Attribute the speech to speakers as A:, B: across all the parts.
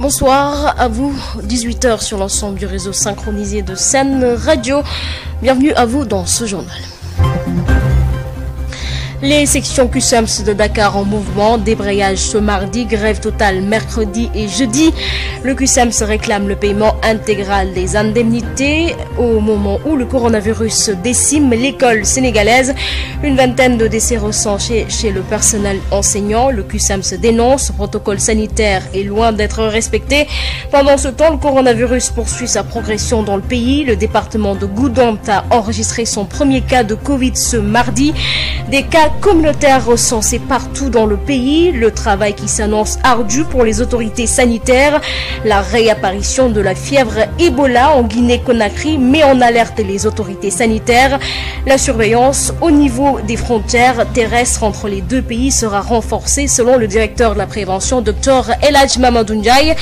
A: Bonsoir à vous, 18h sur l'ensemble du réseau synchronisé de Sen Radio. Bienvenue à vous dans ce journal. Les sections CUSEMS de Dakar en mouvement, débrayage ce mardi, grève totale mercredi et jeudi. Le CUSEMS réclame le paiement intégral des indemnités au moment où le coronavirus décime l'école sénégalaise. Une vingtaine de décès recensés chez le personnel enseignant. Le CUSEMS dénonce, le protocole sanitaire est loin d'être respecté. Pendant ce temps, le coronavirus poursuit sa progression dans le pays. Le département de Goudomp a enregistré son premier cas de Covid ce mardi. Des cas communautaires recensés partout dans le pays, le travail qui s'annonce ardu pour les autorités sanitaires, la réapparition de la fièvre Ebola en Guinée-Conakry met en alerte les autorités sanitaires. La surveillance au niveau des frontières terrestres entre les deux pays sera renforcée selon le directeur de la prévention, Dr Eladj Mamadou Ndiaye,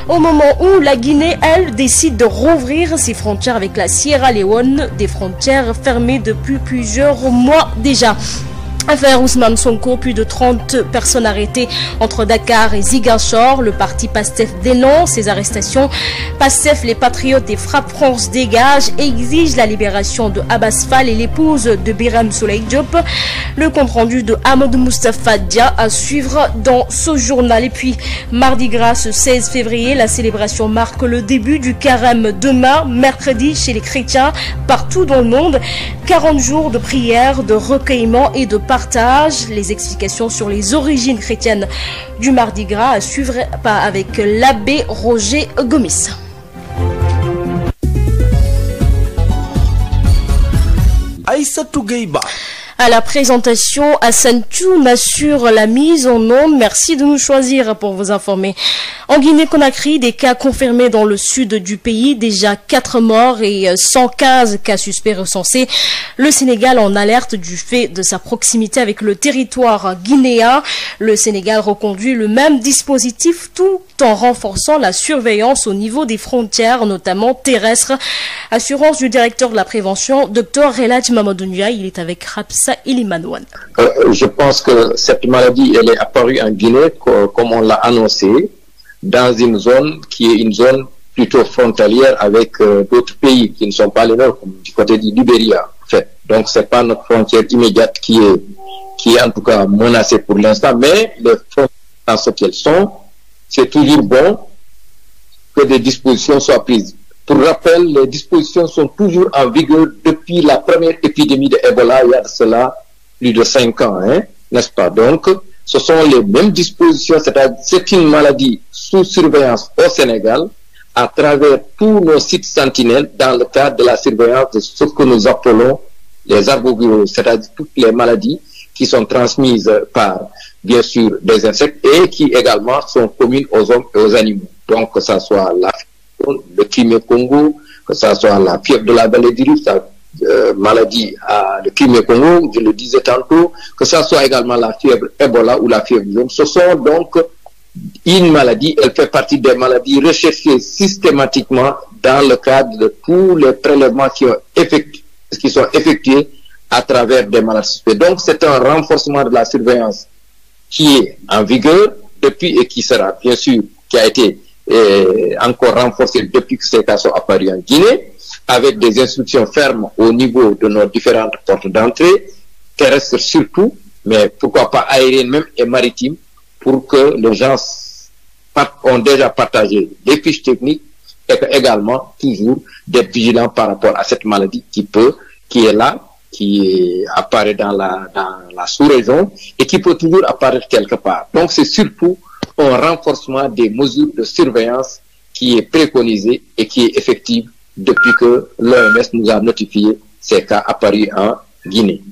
A: au moment où la Guinée, elle, décide de rouvrir ses frontières avec la Sierra Leone, des frontières fermées depuis plusieurs mois déjà. Affaire Ousmane Sonko, plus de 30 personnes arrêtées entre Dakar et Ziguinchor. Le parti PASTEF dénonce ces arrestations. PASTEF, les patriotes et Frappe France dégage, exigent la libération de Abbas Fall et l'épouse de Birame Souley Diop. Le compte-rendu de Amadou Moustapha Dia à suivre dans ce journal. Et puis, mardi gras, ce 16 février, la célébration marque le début du carême demain, mercredi, chez les chrétiens partout dans le monde. 40 jours de prière, de recueillement et de partage. Les explications sur les origines chrétiennes du Mardi Gras à suivre avec l'abbé Roger Gomis.
B: Aïssatou Gueye-Ba.
A: À la présentation, Hassan Thioune assure la mise en onde. Merci de nous choisir pour vous informer. En Guinée-Conakry, des cas confirmés dans le sud du pays, déjà 4 morts et 115 cas suspects recensés. Le Sénégal en alerte du fait de sa proximité avec le territoire guinéen. Le Sénégal reconduit le même dispositif tout en renforçant la surveillance au niveau des frontières, notamment terrestres. Assurance du directeur de la prévention, Dr Eladj Mamadou Ndiaye. Il est avec Rapsa Ilimanouane.
C: Je pense que cette maladie, elle est apparue en Guinée, comme on l'a annoncé, dans une zone qui est une zone plutôt frontalière avec d'autres pays qui ne sont pas les nôtres, comme du côté du Libéria, en fait. Donc, c'est pas notre frontière immédiate qui est en tout cas menacée pour l'instant, mais les frontières dans ce qu'elles sont, c'est toujours bon que des dispositions soient prises. Pour rappel, les dispositions sont toujours en vigueur depuis la première épidémie de Ebola, il y a de cela plus de 5 ans, n'est-ce pas? Donc, ce sont les mêmes dispositions, c'est-à-dire c'est une maladie sous surveillance au Sénégal à travers tous nos sites sentinelles dans le cadre de la surveillance de ce que nous appelons les arboviroses, c'est-à-dire toutes les maladies qui sont transmises par, bien sûr, des insectes et qui également sont communes aux hommes et aux animaux. Donc, que ce soit le Crimée-Congo, que ce soit la fièvre de la vallée du Rift, maladie à le Crimée-Congo, je le disais tantôt, que ce soit également la fièvre Ebola ou la fièvre jaune. Ce sont donc une maladie, elle fait partie des maladies recherchées systématiquement dans le cadre de tous les prélèvements qui sont effectués à travers des maladies suspectes. Donc c'est un renforcement de la surveillance qui est en vigueur depuis et qui sera bien sûr, qui a été encore renforcé depuis que ces cas sont apparus en Guinée, avec des instructions fermes au niveau de nos différentes portes d'entrée, terrestres surtout, mais pourquoi pas aériennes même et maritimes, pour que les gens ont déjà partagé des fiches techniques et que également toujours d'être vigilants par rapport à cette maladie qui est là, qui apparaît dans la sous-région et qui peut toujours apparaître quelque part. Donc c'est surtout un renforcement des mesures de surveillance qui est préconisé et qui est effective depuis que l'OMS nous a notifié ces cas apparus en Guinée.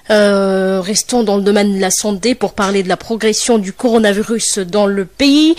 A: Restons dans le domaine de la santé pour parler de la progression du coronavirus dans le pays.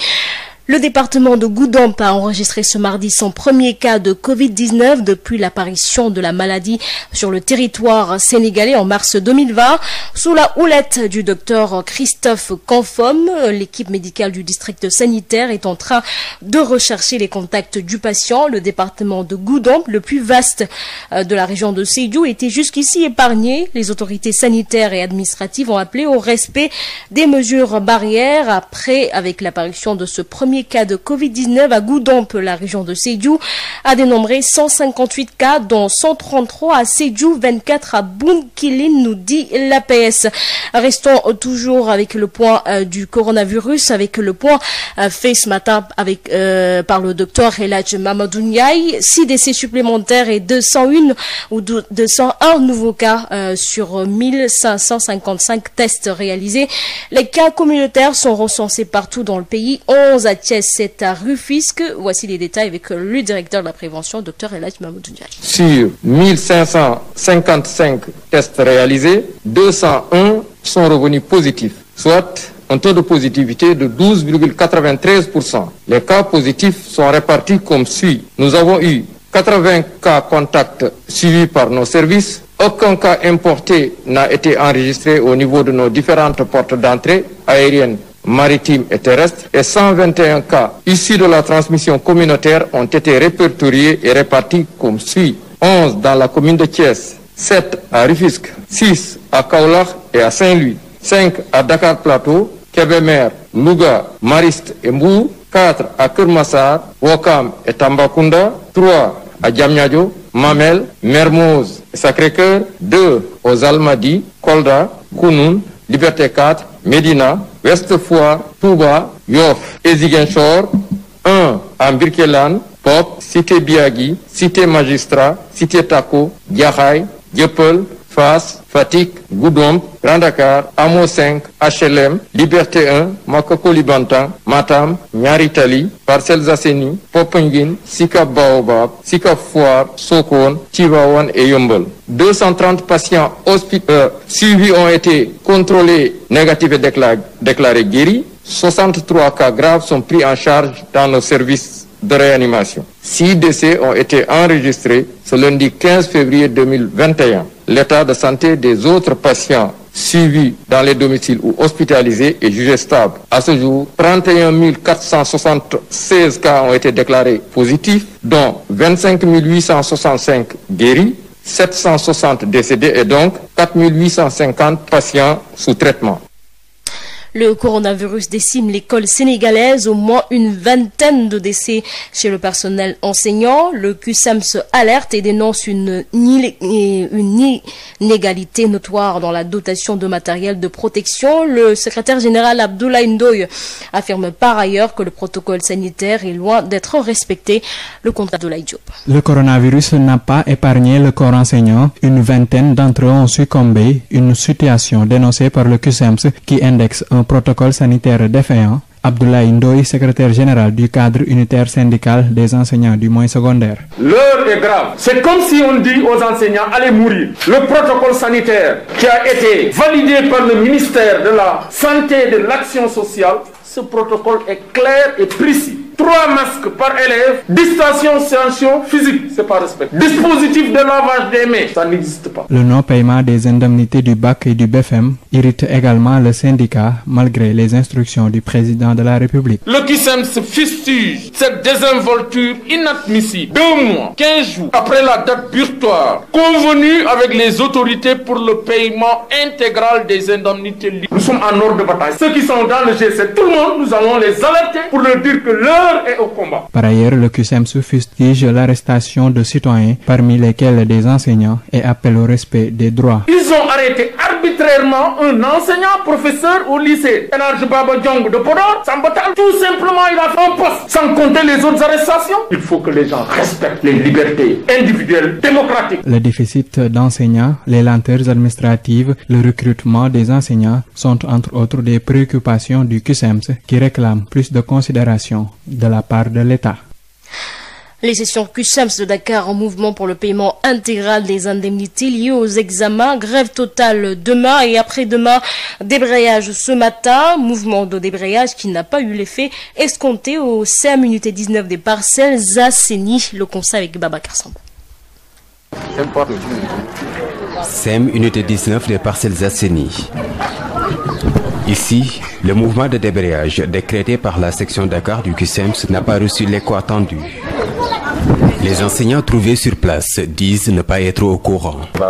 A: Le département de Goudomp a enregistré ce mardi son premier cas de Covid-19 depuis l'apparition de la maladie sur le territoire sénégalais en mars 2020. Sous la houlette du docteur Christophe Confom, l'équipe médicale du district sanitaire est en train de rechercher les contacts du patient. Le département de Goudomp, le plus vaste de la région de Sédhiou, était jusqu'ici épargné. Les autorités sanitaires et administratives ont appelé au respect des mesures barrières. Après, avec l'apparition de ce premier cas de Covid-19 à Goudomp, la région de Sédhiou a dénombré 158 cas, dont 133 à Sédhiou, 24 à Bounkiling, nous dit l'APS. Restons toujours avec le point du coronavirus, avec le point fait ce matin par le docteur Eladj Mamadou Ndiaye. 6 décès supplémentaires et 201 nouveaux cas sur 1555 tests réalisés. Les cas communautaires sont recensés partout dans le pays. 11 à Thiès, 7 à Rufisque. Voici les détails avec le directeur de la prévention, Dr Eladj Mamadou Ndiaye.
D: Sur 1555 tests réalisés, 201 sont revenus positifs, soit un taux de positivité de 12,93%. Les cas positifs sont répartis comme suit. Nous avons eu 80 cas contacts suivis par nos services. Aucun cas importé n'a été enregistré au niveau de nos différentes portes d'entrée aériennes, maritimes et terrestres, et 121 cas issus de la transmission communautaire ont été répertoriés et répartis comme suit. 11 dans la commune de Thiès, 7 à Rufisque, 6 à Kaolack et à Saint-Louis, 5 à Dakar Plateau, Kébémer, Louga, Mariste et Mbour, 4 à Keur Massar, Ouakam et Tambacounda, 3 à Diamniadio, Mamel, Mermoz et Sacré-Cœur, 2 aux Almadies, Kolda, Kounoune, Liberté 4, Médina, Ouest Foire, Touba, Yoff et Ziguinchor, 1 à Birkelane, Pop, Cité Biagui, Cité Magistrat, Cité Tako, Diakhaï, Dieuppeul, Fass, Fatick, Goudomp, Grand Dakar, Hamo 5, HLM, Liberté 1, Makoko-Libantan, Matam, Niary Tally, Parcelles Assainies, Popenguine, Sicap Baobab, Sicap Foire, Sokone, Tivaouane et Yeumbeul. 230 patients suivis ont été contrôlés négatifs et déclarés guéris. 63 cas graves sont pris en charge dans nos services de réanimation. 6 décès ont été enregistrés ce lundi 15 février 2021. L'état de santé des autres patients suivis dans les domiciles ou hospitalisés est jugé stable. À ce jour, 31 476 cas ont été déclarés positifs, dont 25 865 guéris, 760 décédés et donc 4 850 patients sous traitement.
A: Le coronavirus décime l'école sénégalaise, au moins une vingtaine de décès chez le personnel enseignant. Le CUSEMS alerte et dénonce une inégalité notoire dans la dotation de matériel de protection. Le secrétaire général Abdoulaye Ndoye affirme par ailleurs que le protocole sanitaire est loin d'être respecté. Le compte d'Abdoulaye Diop.
E: Le coronavirus n'a pas épargné le corps enseignant. Une vingtaine d'entre eux ont succombé. Une situation dénoncée par le CUSEMS qui indexe un protocole sanitaire défaillant. Abdoulaye Ndoye, secrétaire général du cadre unitaire syndical des enseignants du moyen secondaire.
F: L'heure est grave. C'est comme si on dit aux enseignants allez mourir. Le protocole sanitaire qui a été validé par le ministère de la Santé et de l'Action sociale, ce protocole est clair et précis. 3 masques par élève, distanciation physique, c'est pas respecté. Dispositif de lavage des mains, ça n'existe pas.
E: Le non-paiement des indemnités du BAC et du BFM irrite également le syndicat malgré les instructions du président de la République.
F: Le CUSEMS fustige cette désinvolture inadmissible. 2 mois, 15 jours après la date butoir convenue avec les autorités pour le paiement intégral des indemnités libres. Nous sommes en ordre de bataille. Ceux qui sont dans le G7, tout le monde, nous allons les alerter pour leur dire que l'heure est au combat.
E: Par ailleurs, le CUSEMS fustige l'arrestation de citoyens, parmi lesquels des enseignants, et appelle au respect des droits.
F: Ils ont arrêté arbitrairement un enseignant professeur au lycée Eladj Baba Diong de Podor, Sambatal. Tout simplement, il a fait un poste, sans compter les autres arrestations. Il faut que les gens respectent les libertés individuelles démocratiques.
E: Le déficit d'enseignants, les lenteurs administratives, le recrutement des enseignants sont entre autres des préoccupations du CUSEMS qui réclament plus de considération de la part de l'État.
A: Les sessions CUSEMS de Dakar en mouvement pour le paiement intégral des indemnités liées aux examens. Grève totale demain et après-demain. Débrayage ce matin. Mouvement de débrayage qui n'a pas eu l'effet escompté au CEM unité 19 des Parcelles Assainies. Le conseil avec Babacar Samba.
G: CEM unité 19 des Parcelles Assainies. Ici, le mouvement de débrayage décrété par la section Dakar du CUSEMS n'a pas reçu l'écho attendu. Les enseignants trouvés sur place disent ne pas être au courant.
H: Il y a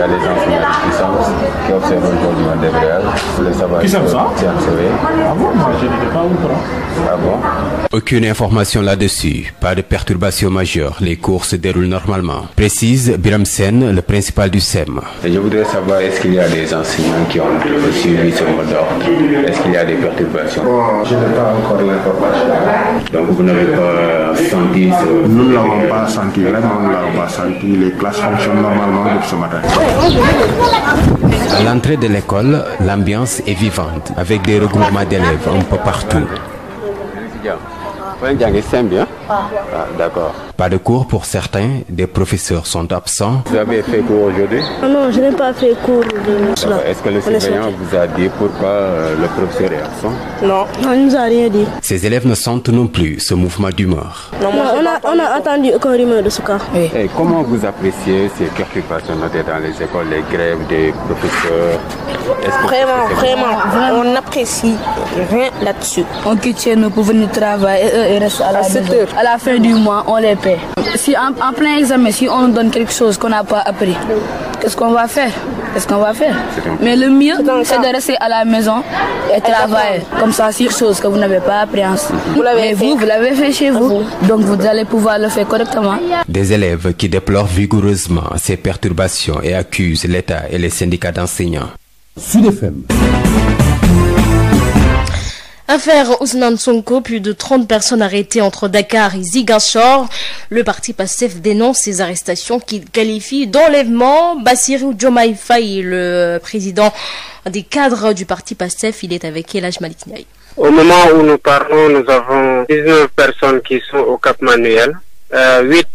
H: les enseignants du CUSEMS qui observent aujourd'hui un débrayage.
B: Ah bon, moi je n'étais pas au courant.
H: Ah bon?
G: Aucune information là-dessus, pas de perturbation majeure, les cours se déroulent normalement. Précise Biram Sen, le principal du CEM.
H: Et je voudrais savoir, est-ce qu'il y a des enseignants qui ont suivi ce mot d'ordre? Est-ce qu'il y a des perturbations?
I: Bon, je n'ai pas encore l'information.
H: Donc vous n'avez pas senti ce...
I: Nous ne l'avons pas senti, vraiment nous ne l'avons pas senti. Les classes fonctionnent normalement depuis ce matin.
G: À l'entrée de l'école, l'ambiance est vivante, avec des regroupements d'élèves un peu partout.
H: D'accord.
G: Pas de cours pour certains, des professeurs sont absents.
H: Vous avez fait cours aujourd'hui?
J: Non, je n'ai pas fait cours de cela.
H: Est-ce que le surveillant vous a dit pourquoi le professeur est absent?
J: Non, il ne nous a rien dit.
G: Ces élèves ne sentent non plus ce mouvement d'humeur.
J: Non, on a entendu aucun rumeur de ce cas. Oui.
H: Et comment vous appréciez ces perturbations notées dans les écoles, les grèves des professeurs?
J: Vraiment, on n'apprécie rien là-dessus. On quitte chez nous pour venir travailler et reste à la maison. À la fin du mois, on les paie. Si en plein examen, si on nous donne quelque chose qu'on n'a pas appris, qu'est-ce qu'on va faire? Mais le mieux, c'est de rester à la maison et travailler. Comme ça, sur choses que vous n'avez pas appris. Vous l'avez fait chez vous. Donc vous allez pouvoir le faire correctement.
G: Des élèves qui déplorent vigoureusement ces perturbations et accusent l'État et les syndicats d'enseignants.
B: Sud FM.
A: Affaire Ousmane Sonko, plus de 30 personnes arrêtées entre Dakar et Ziguinchor. Le parti PASTEF dénonce ces arrestations qu'il qualifie d'enlèvement. Bassirou Diomaye Faye, le président des cadres du parti PASTEF, il est avec Elhaj Malik Ndiaye.
K: Au moment où nous parlons, nous avons 19 personnes qui sont au Cap Manuel, 8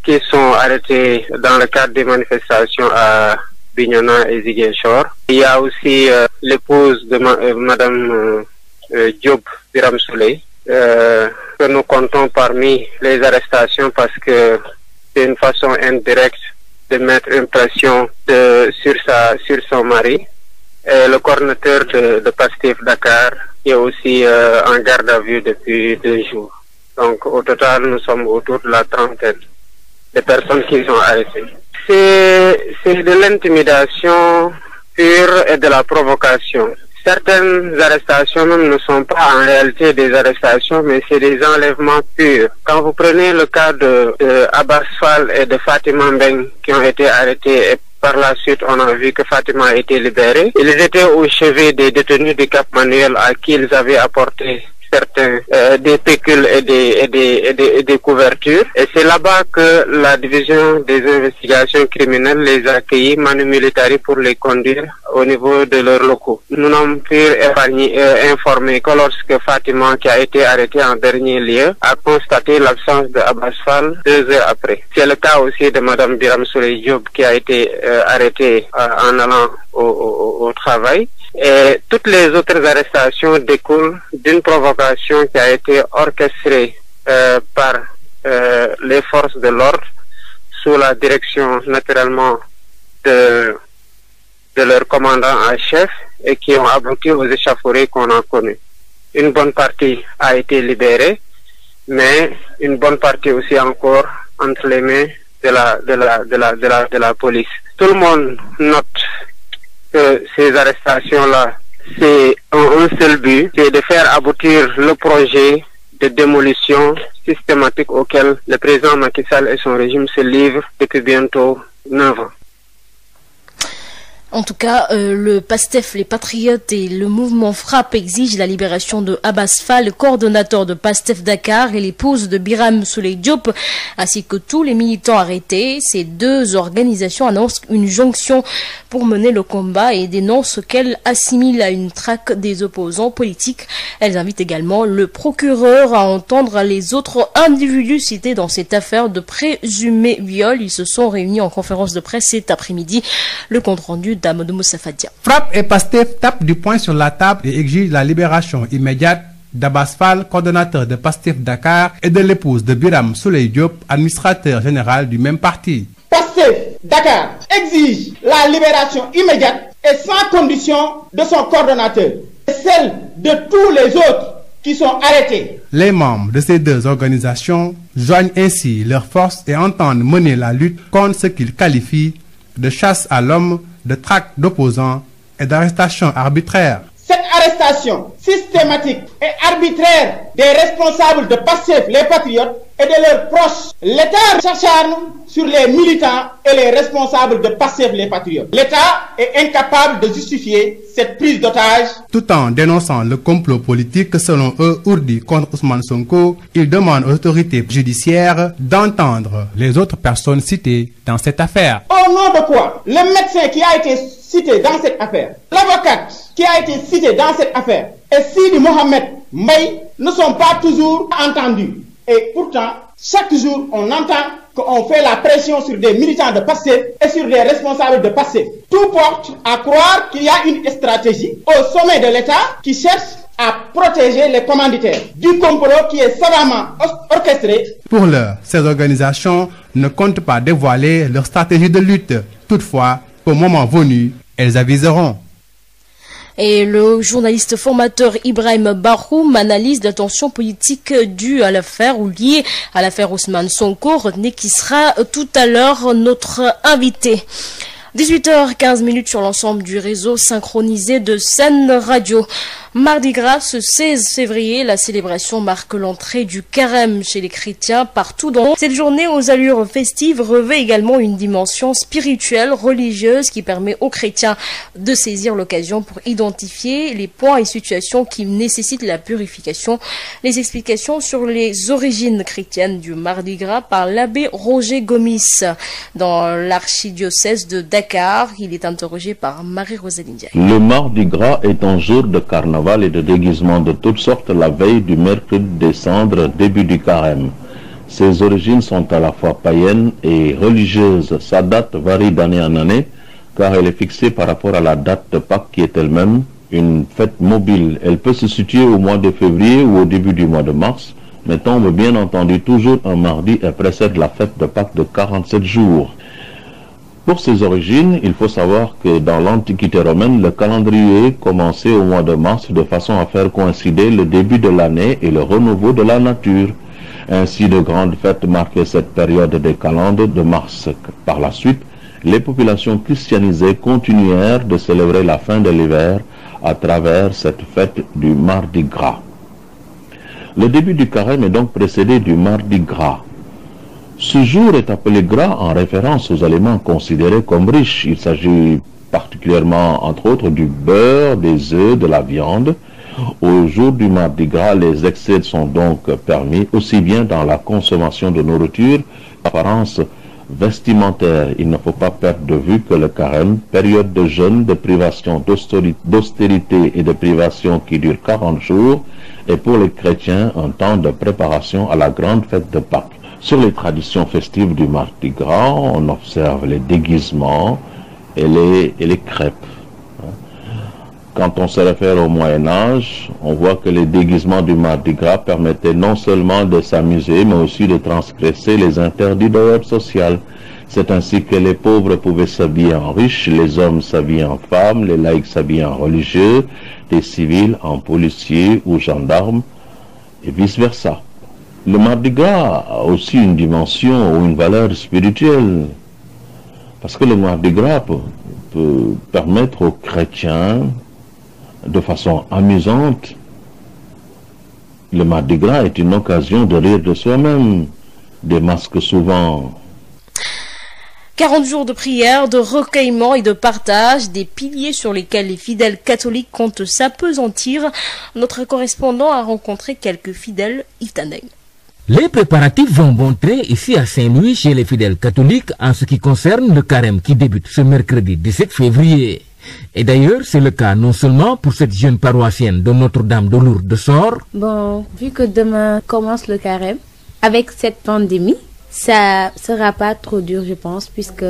K: qui sont arrêtées dans le cadre des manifestations à Bignona et Ziguinchor. Il y a aussi l'épouse de Madame Diop Biram Souley, que nous comptons parmi les arrestations parce que c'est une façon indirecte de mettre une pression sur son mari. Et le coordinateur de PASTEF Dakar qui est aussi en garde à vue depuis 2 jours. Donc au total, nous sommes autour de la trentaine de personnes qui sont arrêtées. C'est de l'intimidation pure et de la provocation. Certaines arrestations ne sont pas en réalité des arrestations, mais c'est des enlèvements purs. Quand vous prenez le cas de Abbas Fall et de Fatima Mbeng qui ont été arrêtés et par la suite on a vu que Fatima a été libérée, ils étaient au chevet des détenus du Cap Manuel à qui ils avaient apporté certains des pécules et des couvertures. Et c'est là-bas que la division des investigations criminelles les a accueillis manu militari pour les conduire au niveau de leurs locaux. Nous n'avons pu informer que lorsque Fatima, qui a été arrêtée en dernier lieu, a constaté l'absence de Abbas Fall 2 heures après. C'est le cas aussi de Madame Biram Souley Diop qui a été arrêtée en allant au travail. Et toutes les autres arrestations découlent d'une provocation qui a été orchestrée par les forces de l'ordre sous la direction naturellement de leur commandant en chef et qui ont abouti aux échauffourées qu'on a connues. Une bonne partie a été libérée, mais une bonne partie aussi encore entre les mains de la police. Tout le monde note que ces arrestations-là, c'est un seul but, c'est de faire aboutir le projet de démolition systématique auquel le président Macky Sall et son régime se livrent depuis bientôt 9 ans.
A: En tout cas, le PASTEF, les Patriotes et le mouvement FRAPP exigent la libération de Abbas Fall, coordonnateur de PASTEF Dakar, et l'épouse de Biram Souley Diop, ainsi que tous les militants arrêtés. Ces deux organisations annoncent une jonction pour mener le combat et dénoncent ce qu'elles assimilent à une traque des opposants politiques. Elles invitent également le procureur à entendre les autres individus cités dans cette affaire de présumé viol. Ils se sont réunis en conférence de presse cet après-midi. Le compte rendu d'Amadou Moussa Fadia.
L: FRAPP et PASTEF tapent du poing sur la table et exigent la libération immédiate d'Abbas Fall, coordonnateur de PASTEF Dakar, et de l'épouse de Biram Souley Diop, administrateur général du même parti.
M: PASTEF Dakar exige la libération immédiate et sans condition de son coordonnateur et celle de tous les autres qui sont arrêtés.
L: Les membres de ces deux organisations joignent ainsi leurs forces et entendent mener la lutte contre ce qu'ils qualifient de chasse à l'homme, de traque d'opposants et d'arrestation arbitraire.
M: Cette arrestation systématique et arbitraire des responsables de PASTEF, les Patriotes, et de leurs proches, l'État s'acharne sur les militants et les responsables de PASTEF, les Patriotes. L'État est incapable de justifier cette prise d'otage.
L: Tout en dénonçant le complot politique selon eux ourdi contre Ousmane Sonko, ils demandent aux autorités judiciaires d'entendre les autres personnes citées dans cette affaire.
M: Au nom de quoi le médecin qui a été cité dans cette affaire, l'avocate qui a été cité dans cette affaire et Sidi Mohamed Mbaye ne sont pas toujours entendus. Et pourtant, chaque jour, on entend qu'on fait la pression sur des militants de PASTEF et sur des responsables de PASTEF. Tout porte à croire qu'il y a une stratégie au sommet de l'État qui cherche à protéger les commanditaires du complot qui est savamment orchestré.
L: Pour l'heure, ces organisations ne comptent pas dévoiler leur stratégie de lutte. Toutefois, au moment venu, elles aviseront.
A: Et le journaliste formateur Ibrahim Baroum analyse la tension politique due à l'affaire ou liée à l'affaire Ousmane Sonko, retenez qui sera tout à l'heure notre invité. 18h15 sur l'ensemble du réseau synchronisé de Sen Radio. Mardi Gras, ce 16 février, la célébration marque l'entrée du carême chez les chrétiens partout dans le monde. Cette journée aux allures festives revêt également une dimension spirituelle, religieuse qui permet aux chrétiens de saisir l'occasion pour identifier les points et situations qui nécessitent la purification. Les explications sur les origines chrétiennes du Mardi Gras par l'abbé Roger Gomis dans l'archidiocèse de Dakar. Il est interrogé par Marie-Rosaline Ndiaye.
N: Le Mardi Gras est un jour de carnaval et de déguisement de toutes sortes la veille du mercredi des cendres, début du carême. Ses origines sont à la fois païennes et religieuses. Sa date varie d'année en année car elle est fixée par rapport à la date de Pâques qui est elle-même une fête mobile. Elle peut se situer au mois de février ou au début du mois de mars, mais tombe bien entendu toujours un mardi et précède la fête de Pâques de 47 jours. Pour ses origines, il faut savoir que dans l'Antiquité romaine, le calendrier commençait au mois de mars de façon à faire coïncider le début de l'année et le renouveau de la nature. Ainsi, de grandes fêtes marquaient cette période des calendes de mars. Par la suite, les populations christianisées continuèrent de célébrer la fin de l'hiver à travers cette fête du Mardi Gras. Le début du carême est donc précédé du Mardi Gras. Ce jour est appelé gras en référence aux aliments considérés comme riches. Il s'agit particulièrement, entre autres, du beurre, des œufs, de la viande. Au jour du Mardi Gras, les excès sont donc permis, aussi bien dans la consommation de nourriture qu'apparence vestimentaire. Il ne faut pas perdre de vue que le carême, période de jeûne, de privation, d'austérité et de privation qui dure 40 jours, est pour les chrétiens un temps de préparation à la grande fête de Pâques. Sur les traditions festives du Mardi Gras, on observe les déguisements et les crêpes. Quand on se réfère au Moyen-Âge, on voit que les déguisements du Mardi Gras permettaient non seulement de s'amuser, mais aussi de transgresser les interdits de l'ordre social. C'est ainsi que les pauvres pouvaient s'habiller en riches, les hommes s'habillaient en femmes, les laïcs s'habillaient en religieux, les civils en policiers ou gendarmes, et vice-versa. Le Mardi Gras a aussi une dimension ou une valeur spirituelle, parce que le Mardi Gras peut permettre aux chrétiens, de façon amusante, le Mardi Gras est une occasion de rire de soi-même, démasque souvent
A: 40 jours de prière, de recueillement et de partage, des piliers sur lesquels les fidèles catholiques comptent s'appesantir. Notre correspondant a rencontré quelques fidèles iftanais.
O: Les préparatifs vont bon train ici à Saint-Louis chez les fidèles catholiques en ce qui concerne le carême qui débute ce mercredi 17 février. Et d'ailleurs, c'est le cas non seulement pour cette jeune paroissienne de Notre-Dame de Lourdes de Sort.
P: Bon, vu que demain commence le carême, avec cette pandémie, ça sera pas trop dur, je pense, puisque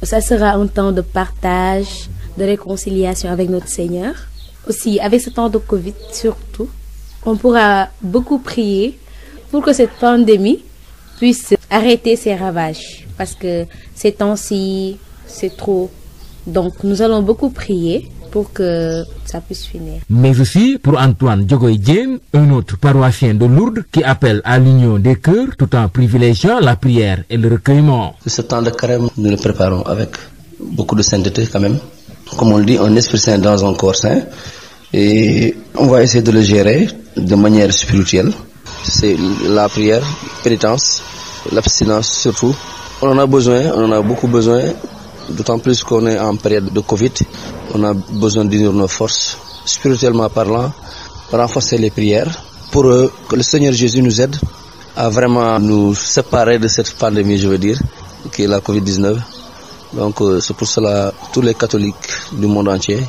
P: ça sera un temps de partage, de réconciliation avec notre Seigneur. Aussi, avec ce temps de Covid surtout, on pourra beaucoup prier pour que cette pandémie puisse arrêter ses ravages. Parce que ces temps-ci, c'est trop. Donc, nous allons beaucoup prier pour que ça puisse finir.
O: Mais aussi pour Antoine Djogoïdien, un autre paroissien de Lourdes qui appelle à l'union des cœurs tout en privilégiant la prière et le recueillement.
Q: Ce temps de carême, nous le préparons avec beaucoup de sainteté quand même. Comme on le dit, un esprit saint dans un corps saint. Et on va essayer de le gérer de manière spirituelle. C'est la prière, pénitence, l'abstinence surtout. On en a besoin, on en a beaucoup besoin. D'autant plus qu'on est en période de Covid, on a besoin d'unir nos forces, spirituellement parlant, renforcer les prières pour que le Seigneur Jésus nous aide à vraiment nous séparer de cette pandémie, je veux dire, qui est la Covid-19. Donc c'est pour cela tous les catholiques du monde entier,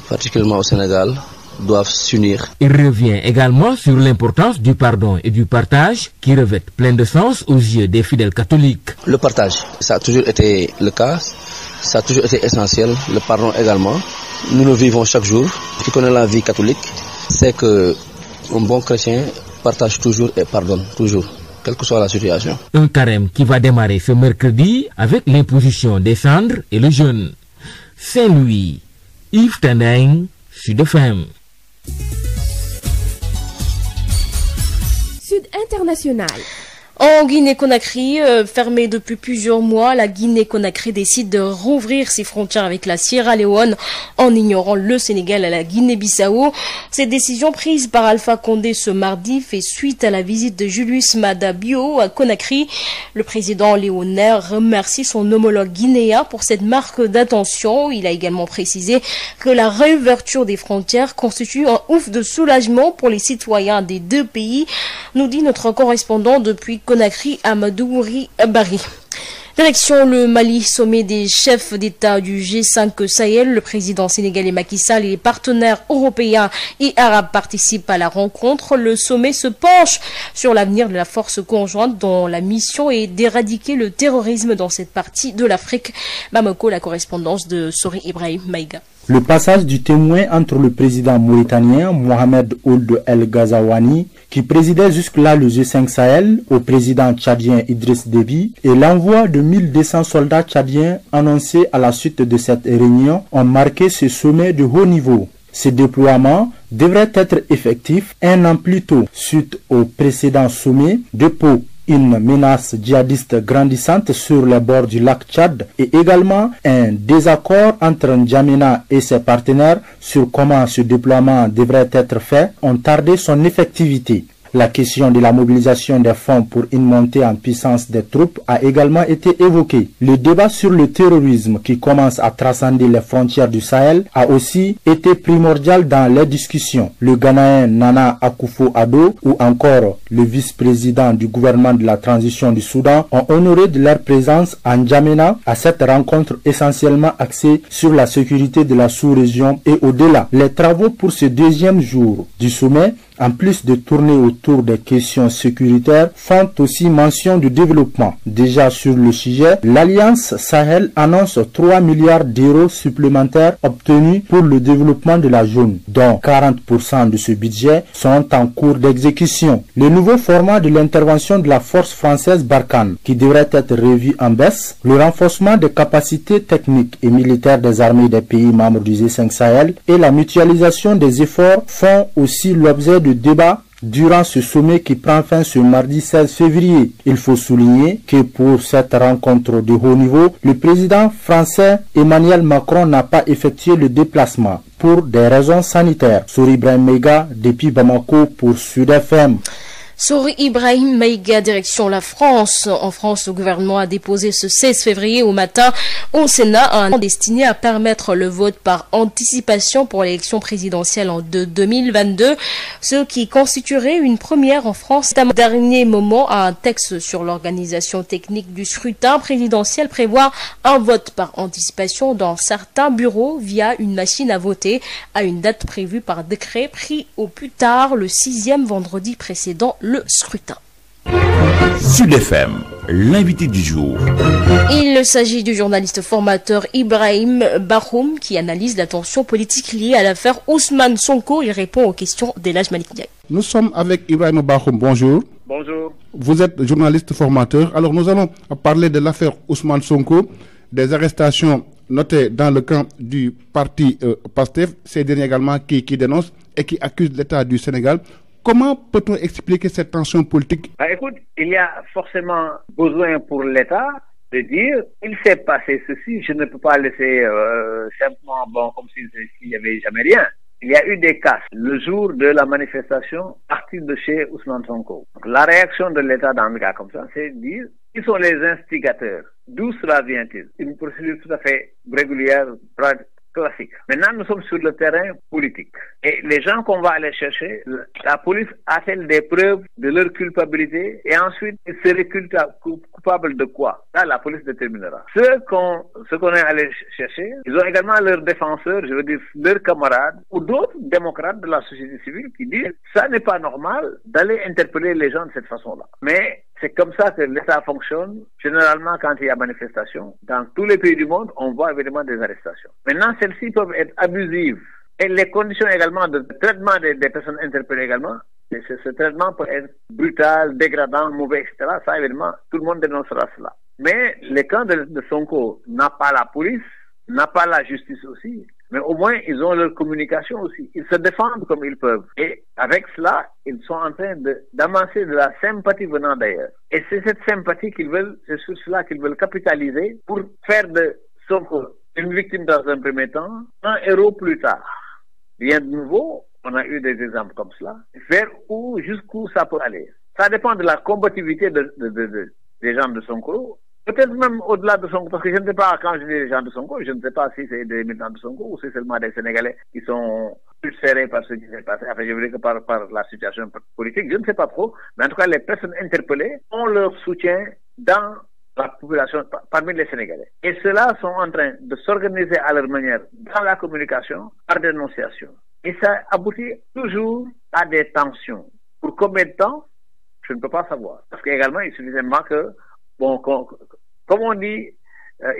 Q: particulièrement au Sénégal, doivent s'unir.
O: Il revient également sur l'importance du pardon et du partage qui revêtent plein de sens aux yeux des fidèles catholiques.
Q: Le partage, ça a toujours été le cas, ça a toujours été essentiel, le pardon également. Nous le vivons chaque jour. Qui connaît la vie catholique, c'est que un bon chrétien partage toujours et pardonne toujours, quelle que soit la situation.
O: Un carême qui va démarrer ce mercredi avec l'imposition des cendres et le jeûne. Saint-Louis, Yves Tendeng, Sud FM.
R: Sud International.
A: En Guinée-Conakry, fermée depuis plusieurs mois, la Guinée-Conakry décide de rouvrir ses frontières avec la Sierra Leone en ignorant le Sénégal et la Guinée-Bissau. Cette décision prise par Alpha Condé ce mardi fait suite à la visite de Julius Maada Bio à Conakry. Le président léonais remercie son homologue guinéen pour cette marque d'attention. Il a également précisé que la réouverture des frontières constitue un ouf de soulagement pour les citoyens des deux pays, nous dit notre correspondant depuis Conakry, Amadou Bari. Direction le Mali, sommet des chefs d'État du G5 Sahel. Le président sénégalais Macky Sall et les partenaires européens et arabes participent à la rencontre. Le sommet se penche sur l'avenir de la force conjointe dont la mission est d'éradiquer le terrorisme dans cette partie de l'Afrique. Bamako, la correspondance de Sori Ibrahim Maïga.
S: Le passage du témoin entre le président mauritanien Mohamed Ould El Ghazouani, qui présidait jusque-là le G5 Sahel, au président tchadien Idriss Déby, et l'envoi de 1200 soldats tchadiens annoncés à la suite de cette réunion ont marqué ce sommet de haut niveau. Ce déploiement devrait être effectif un an plus tôt, suite au précédent sommet de Pau. Une menace djihadiste grandissante sur les bords du lac Tchad et également un désaccord entre N'Djamena et ses partenaires sur comment ce déploiement devrait être fait ont tardé son effectivité. La question de la mobilisation des fonds pour une montée en puissance des troupes a également été évoquée. Le débat sur le terrorisme qui commence à transcender les frontières du Sahel a aussi été primordial dans les discussions. Le Ghanéen Nana Akufo-Addo ou encore le vice-président du gouvernement de la transition du Soudan ont honoré de leur présence à N'Djamena à cette rencontre essentiellement axée sur la sécurité de la sous-région et au-delà. Les travaux pour ce deuxième jour du sommet, en plus de tourner autour des questions sécuritaires, font aussi mention du développement. Déjà sur le sujet, l'Alliance Sahel annonce 3 milliards d'euros supplémentaires obtenus pour le développement de la zone, dont 40% de ce budget sont en cours d'exécution. Le nouveau format de l'intervention de la force française Barkhane, qui devrait être revu en baisse, le renforcement des capacités techniques et militaires des armées des pays membres du G5 Sahel et la mutualisation des efforts font aussi l'objet de débats durant ce sommet qui prend fin ce mardi 16 février. Il faut souligner que pour cette rencontre de haut niveau, le président français Emmanuel Macron n'a pas effectué le déplacement pour des raisons sanitaires. Souri Ibrahim Mega depuis Bamako pour Sud FM.
A: Sori Ibrahim Maïga, direction la France. En France, le gouvernement a déposé ce 16 février au matin au Sénat un amendement destiné à permettre le vote par anticipation pour l'élection présidentielle de 2022, ce qui constituerait une première en France. Au dernier moment, un texte sur l'organisation technique du scrutin présidentiel prévoit un vote par anticipation dans certains bureaux via une machine à voter à une date prévue par décret pris au plus tard le 6e vendredi précédent le scrutin.
B: Sud FM, l'invité du jour.
A: Il s'agit du journaliste formateur Ibrahim Bahoum qui analyse la tension politique liée à l'affaire Ousmane Sonko. Il répond aux questions d'Elhadj Malick Ndiaye.
L: Nous sommes avec Ibrahim Bahoum. Bonjour.
K: Bonjour.
L: Vous êtes journaliste formateur. Alors nous allons parler de l'affaire Ousmane Sonko, des arrestations notées dans le camp du parti PASTEF, ces derniers également qui dénoncent et qui accusent l'État du Sénégal. Comment peut-on expliquer cette tension politique?
K: Écoute, il y a forcément besoin pour l'État de dire il s'est passé ceci, je ne peux pas laisser simplement comme s'il n'y avait jamais rien. Il y a eu des casses le jour de la manifestation partir de chez Ousmane Sonko. Donc, la réaction de l'État dans un cas comme ça, c'est de dire qui sont les instigateurs, d'où cela vient-il? Une procédure tout à fait régulière, classique. Maintenant, nous sommes sur le terrain politique. Et les gens qu'on va aller chercher, la police a-t-elle des preuves de leur culpabilité? Et ensuite, ils seraient coupables de quoi? Là, la police déterminera. Ceux qu'on est allé chercher, ils ont également leurs défenseurs, je veux dire leurs camarades, ou d'autres démocrates de la société civile qui disent ça n'est pas normal d'aller interpeller les gens de cette façon-là. Mais c'est comme ça que l'État fonctionne. Généralement, quand il y a manifestation, dans tous les pays du monde, on voit évidemment des arrestations. Maintenant, celles-ci peuvent être abusives. Et les conditions également de traitement des personnes interpellées également, ce traitement peut être brutal, dégradant, mauvais, etc. Ça, évidemment, tout le monde dénoncera cela. Mais les camps de Sonko n'a pas la police, n'a pas la justice aussi. Mais au moins, ils ont leur communication aussi. Ils se défendent comme ils peuvent. Et avec cela, ils sont en train d'amasser de la sympathie venant d'ailleurs. Et c'est cette sympathie c'est sur cela qu'ils veulent capitaliser pour faire de Sonko une victime dans un premier temps, un héros plus tard. Rien de nouveau, on a eu des exemples comme cela. Jusqu'où ça peut aller. Ça dépend de la combativité des gens de Sonko. Peut-être même au-delà de Sonko, parce que je ne sais pas, quand je dis les gens de Sonko, je ne sais pas si c'est des militants de Sonko ou c'est seulement des Sénégalais qui sont plus serrés par ce qui s'est passé. Enfin, je veux dire que par la situation politique, je ne sais pas trop. Mais en tout cas, les personnes interpellées ont leur soutien dans la population, parmi les Sénégalais. Et ceux-là sont en train de s'organiser à leur manière dans la communication, par dénonciation. Et ça aboutit toujours à des tensions. Pour combien de temps? Je ne peux pas savoir. Parce qu'également, il suffit seulement que comme on dit,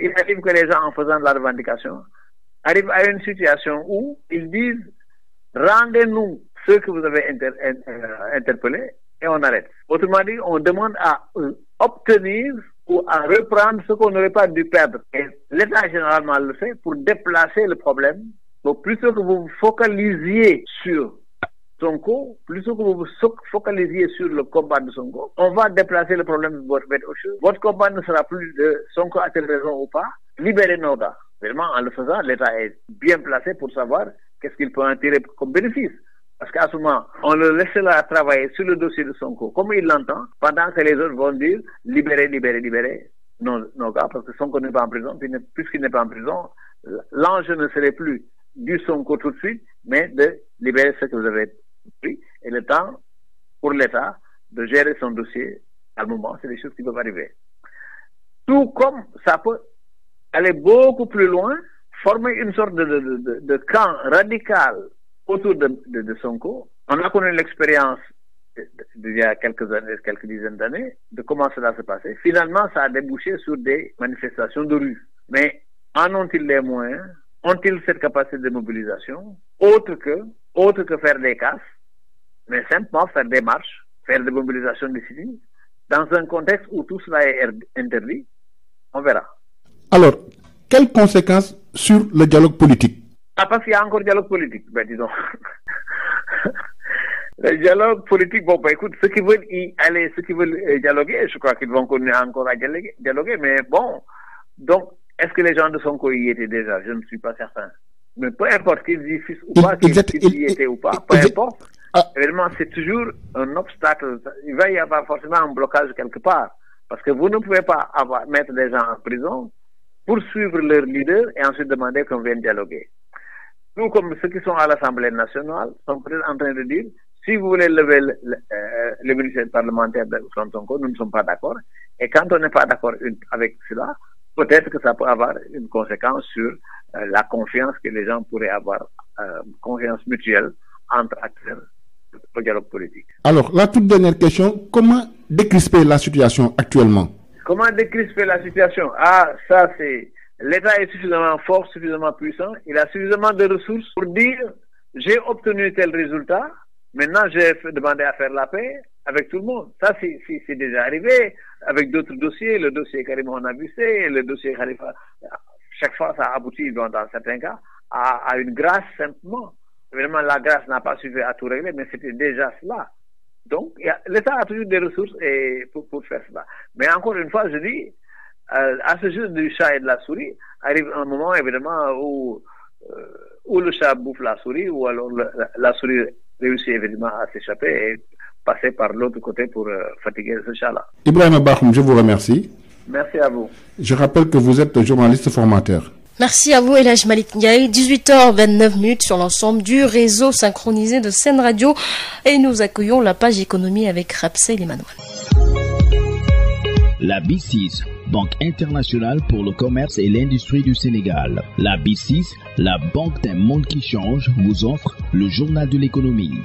K: il arrive que les gens, en faisant de la revendication, arrivent à une situation où ils disent rendez-nous ceux que vous avez interpellés et on arrête. Autrement dit, on demande à obtenir ou à reprendre ce qu'on n'aurait pas dû perdre. Et l'État généralement le fait pour déplacer le problème. Donc, plutôt que vous vous focalisiez sur Sonko, plutôt que vous vous focalisiez sur le combat de Sonko, on va déplacer le problème vers autre chose. Votre combat ne sera plus de Sonko a-t-il raison ou pas. Libérez nos gars. Vraiment, en le faisant, l'État est bien placé pour savoir qu'est-ce qu'il peut en tirer comme bénéfice. Parce qu'à ce moment, on le laisse là travailler sur le dossier de Sonko, comme il l'entend, pendant que les autres vont dire libérez nos gars, parce que Sonko n'est pas en prison. Puisqu'il n'est pas en prison, l'enjeu ne serait plus du Sonko tout de suite, mais de libérer ce que vous avez pris. Et le temps pour l'État de gérer son dossier, à un moment, c'est des choses qui peuvent arriver. Tout comme ça peut aller beaucoup plus loin, former une sorte de camp radical autour de Sonko. On a connu l'expérience il y a quelques dizaines d'années de comment cela s'est passé. Finalement, ça a débouché sur des manifestations de rue. Mais en ont-ils les moyens? Ont-ils cette capacité de mobilisation autre que faire des casses, mais simplement faire des marches, faire des mobilisations décisives dans un contexte où tout cela est interdit? On verra.
L: Alors, quelles conséquences sur le dialogue politique?
K: Parce qu'il y a encore dialogue politique, disons. Le dialogue politique, écoute, ceux qui veulent y aller, ceux qui veulent dialoguer, je crois qu'ils vont continuer encore à dialoguer, mais bon, donc, est-ce que les gens de Sonko y étaient déjà? Je ne suis pas certain. Mais peu importe qu'ils y fussent ou pas, qu'ils y étaient ou pas, peu importe,
R: Évidemment, c'est toujours un obstacle. Il va y avoir forcément un blocage quelque part. Parce que vous ne pouvez pas mettre des gens en prison, poursuivre leur leader et ensuite demander qu'on vienne dialoguer. Nous, comme ceux qui sont à l'Assemblée nationale, sont peut-être en train de dire, si vous voulez lever le ministère parlementaire de Ousmane Sonko, nous ne sommes pas d'accord. Et quand on n'est pas d'accord avec cela, peut-être que ça peut avoir une conséquence sur la confiance que les gens pourraient avoir, confiance mutuelle entre acteurs au dialogue politique.
T: Alors, la toute dernière question, comment décrisper la situation actuellement?
R: Comment décrisper la situation? Ça c'est... L'État est suffisamment fort, suffisamment puissant, il a suffisamment de ressources pour dire j'ai obtenu tel résultat, maintenant j'ai demandé à faire la paix avec tout le monde. Ça c'est déjà arrivé avec d'autres dossiers, le dossier Karim Onabissé, le dossier Khalifa. Chaque fois ça aboutit dans certains cas à une grâce simplement. Évidemment la grâce n'a pas suffi à tout régler, mais c'était déjà cela. Donc l'État a toujours des ressources pour faire cela. Mais encore une fois je dis, à ce jeu du chat et de la souris, arrive un moment évidemment où le chat bouffe la souris, ou alors la souris réussit évidemment à s'échapper et passer par l'autre côté pour fatiguer ce chat-là.
T: Ibrahima Bakhoum, je vous remercie.
R: Merci à vous.
T: Je rappelle que vous êtes journaliste formateur.
A: Merci à vous, El Hadj Malick Ndiaye. 18h29 sur l'ensemble du réseau synchronisé de Sen Radio. Et nous accueillons la page économie avec Rapsel Emmanuel.
U: La B6, Banque internationale pour le commerce et l'industrie du Sénégal. La B6, la banque d'un monde qui change, vous offre le journal de l'économie.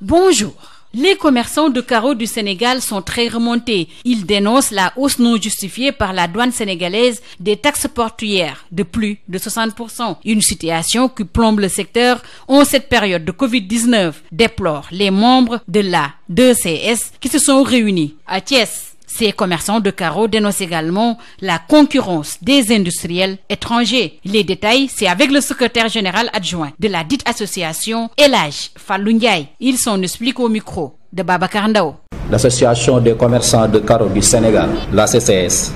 V: Bonjour. Les commerçants de carreaux du Sénégal sont très remontés. Ils dénoncent la hausse non justifiée par la douane sénégalaise des taxes portuaires de plus de 60%. Une situation qui plombe le secteur en cette période de Covid-19, déplorent les membres de la 2CS qui se sont réunis à Thiès. Ces commerçants de carreaux dénoncent également la concurrence des industriels étrangers. Les détails, c'est avec le secrétaire général adjoint de la dite association, El Hadj Fallou Ndiaye. Il s'en explique au micro de Babacar Ndao.
W: L'Association des commerçants de carreaux du Sénégal, la CCS,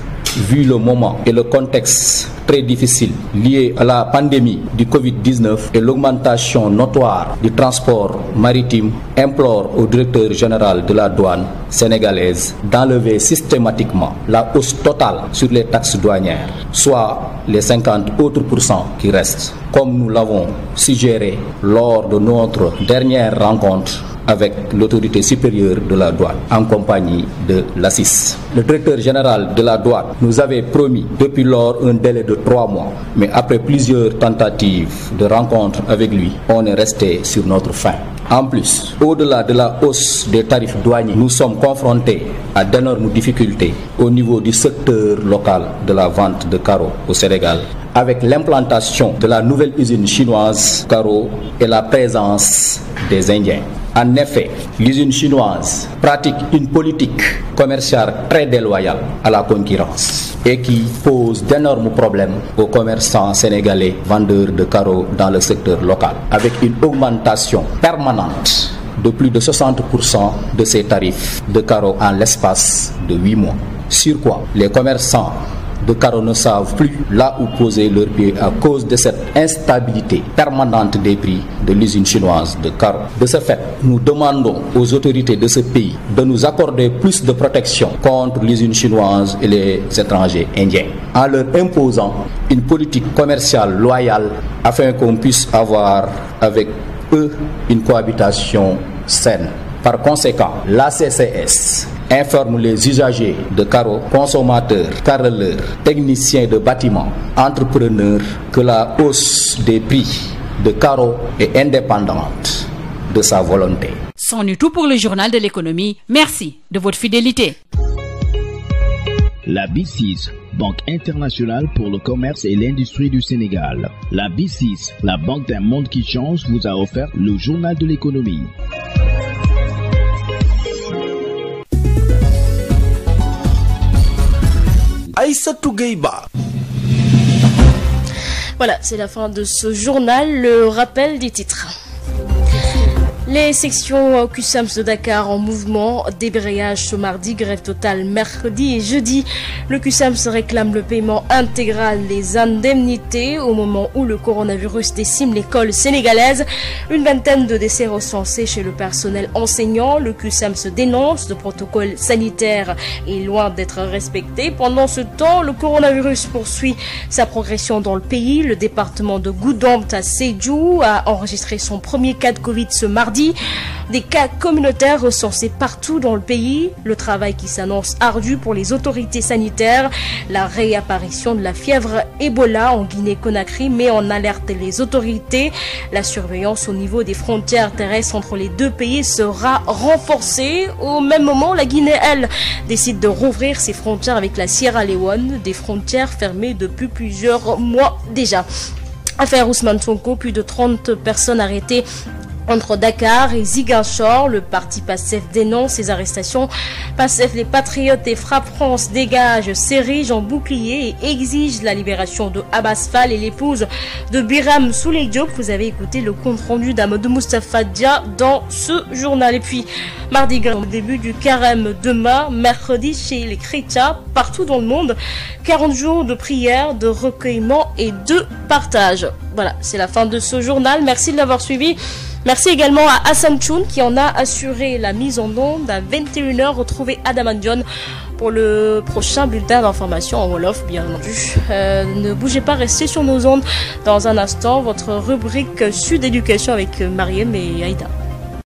W: vu le moment et le contexte très difficile lié à la pandémie du Covid-19 et l'augmentation notoire du transport maritime, implore au directeur général de la douane sénégalaise d'enlever systématiquement la hausse totale sur les taxes douanières, soit les 50 autres % qui restent, comme nous l'avons suggéré lors de notre dernière rencontre avec l'autorité supérieure de la douane, en compagnie de l'ASIS. Le directeur général de la douane nous avait promis depuis lors un délai de 3 mois, mais après plusieurs tentatives de rencontre avec lui, on est resté sur notre faim. En plus, au-delà de la hausse des tarifs douaniers, nous sommes confrontés à d'énormes difficultés au niveau du secteur local de la vente de carreaux au Sénégal, avec l'implantation de la nouvelle usine chinoise carreaux et la présence des Indiens. En effet, l'usine chinoise pratique une politique commerciale très déloyale à la concurrence et qui pose d'énormes problèmes aux commerçants sénégalais vendeurs de carreaux dans le secteur local, avec une augmentation permanente de plus de 60% de ces tarifs de carreaux en l'espace de 8 mois. Sur quoi les commerçants de carreaux ne savent plus là où poser leurs pieds à cause de cette instabilité permanente des prix de l'usine chinoise de carreaux. De ce fait, nous demandons aux autorités de ce pays de nous accorder plus de protection contre l'usine chinoise et les étrangers indiens, en leur imposant une politique commerciale loyale afin qu'on puisse avoir avec eux une cohabitation saine. Par conséquent, la CCS informe les usagers de carreaux, consommateurs, carreleurs, techniciens de bâtiments, entrepreneurs que la hausse des prix de carreaux est indépendante de sa volonté.
V: C'en est tout pour le journal de l'économie. Merci de votre fidélité.
U: La B6, Banque internationale pour le commerce et l'industrie du Sénégal. La B6, la banque d'un monde qui change, vous a offert le journal de l'économie.
B: Aïssatou Gueye-Ba.
A: Voilà, c'est la fin de ce journal. Le rappel des titres. Les sections QSAMS de Dakar en mouvement, débrayage ce mardi, grève totale mercredi et jeudi. Le QSAMS réclame le paiement intégral des indemnités au moment où le coronavirus décime l'école sénégalaise. Une vingtaine de décès recensés chez le personnel enseignant. Le QSAMS dénonce, le protocole sanitaire est loin d'être respecté. Pendant ce temps, le coronavirus poursuit sa progression dans le pays. Le département de Goudomp à Sédhiou a enregistré son premier cas de Covid ce mardi. Des cas communautaires recensés partout dans le pays. Le travail qui s'annonce ardu pour les autorités sanitaires. La réapparition de la fièvre Ebola en Guinée-Conakry met en alerte les autorités. La surveillance au niveau des frontières terrestres entre les deux pays sera renforcée. Au même moment, la Guinée, elle, décide de rouvrir ses frontières avec la Sierra Leone, des frontières fermées depuis plusieurs mois déjà. Affaire Ousmane Sonko, plus de 30 personnes arrêtées entre Dakar et Ziguinchor. Le parti PASTEF dénonce ces arrestations. PASTEF, les Patriotes et Frappe France dégagent, s'érigent en bouclier et exigent la libération de Abbas Fall et l'épouse de Biram Souley Diop. Vous avez écouté le compte rendu d'Amadou Moustapha Dia dans ce journal. Et puis, mardi gras, au début du carême demain, mercredi chez les chrétiens partout dans le monde. 40 jours de prière, de recueillement et de partage. Voilà, c'est la fin de ce journal. Merci de l'avoir suivi. Merci également à Hassan Choun qui en a assuré la mise en onde. À 21h, retrouvez Adam John pour le prochain bulletin d'information en Wolof, bien entendu. Ne bougez pas, restez sur nos ondes. Dans un instant, votre rubrique Sud Éducation avec Mariem et Aïda.